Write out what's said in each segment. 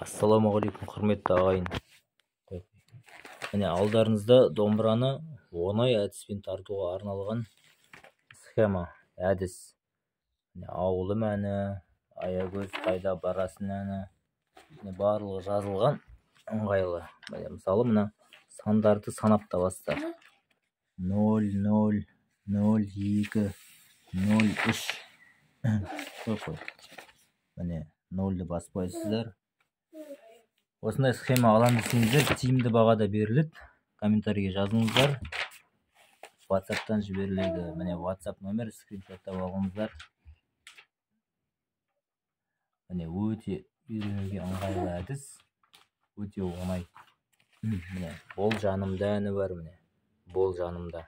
Ассалаумағалейкум, құрметті ағайын. Міне алдарыңызда домбыраны оңай әдіспен тартуға арналған схема, әдіс. Ауылым әні, аягөз қайда барасың әні, барлығы жазылған ыңғайлы. Мысалы мына сандарды санап табасыздар. 0, 0, 0, 2, 0, 3. Міне 0-ды баспайсыздар. Осындай схема алам десеңіздер, тиімді бағада беріледі. Комментарийге жазыңыздар. WhatsApp-тан жіберіледі. Міне WhatsApp номер, скриншоттап алыңыздар. Міне өте үйренуге ыңғайлы әдіс, өте оңай. Міне бол жанымда әні бар, міне бол жанымда.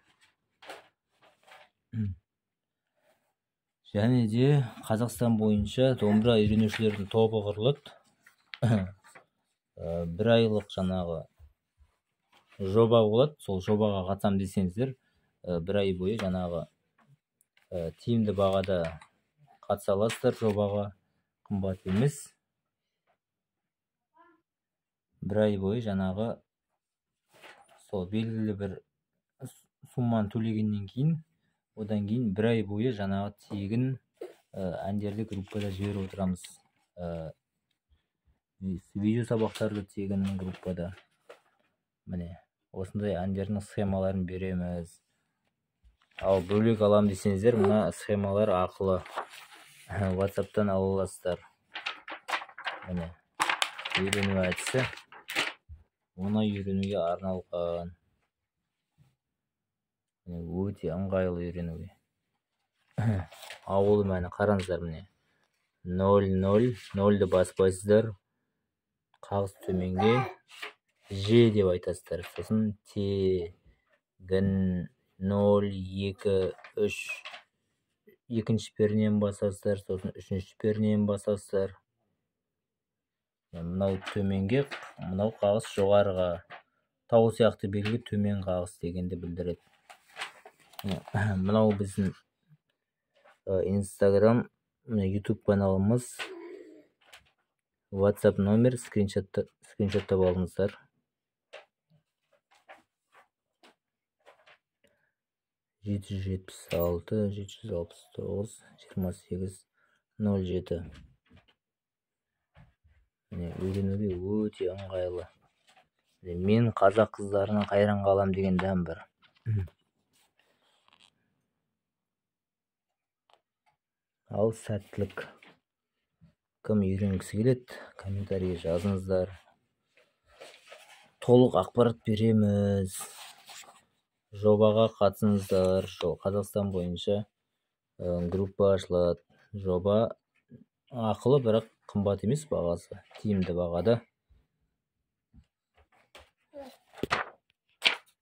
Және де Қазақстан бойынша домбыра үйренушілердің тобы құрылады. Бір айлық жаңағы жоба болады. Сол жобаға қатысам десеңіздер, бір ай бойы жаңағы тиімді бағада қатыса аласыздар жобаға, қымбат емес. Бір ай бойы жаңағы сол белгілі бір сумманы төлегеннен кейін, одан кейін бір ай бойы жаңағы тегін әндерді группада жіберіп отырамыз. Видео сабақтарды тегін группада. Міне осындай әндердің схемаларын береміз. Ал бөлек алам десеңіздер, мына схемалар ақылы WhatsApp-тан ала аласыздар. Міне үйрену әдісі оңай үйренуге арналған. Өте ыңғайлы үйренуге. Ауылым әні қараңыздар, міне 0, 0, 0-ды баспайсыздар. Қағыз төменге Ж деп айтасыздар. Сосын тегін 0, 2, 3. Екінші пернен басасыздар, сосын үшінші пернен басасыздар. Мынау төменге, мынау қағыз жоғарыға. Тау сияқты белгі төмен қағыз дегенді білдіреді. Мынау біздің Instagram, YouTube каналымыз. WhatsApp номер, скриншоттап алыңыздар. 776 769 28 07. Үйренуге өте ыңғайлы. Мен қазақ қыздарына қайран қалам деген дәм бар. Ал сәттілік. Кім үйренгісі келеді, комментарийге жазыңыздар. Толық ақпарат береміз. Жобаға қатысыңыздар. Қазақстан бойынша группа ашылады. Жоба ақылы, бірақ қымбат емес бағасы, тиімді бағада.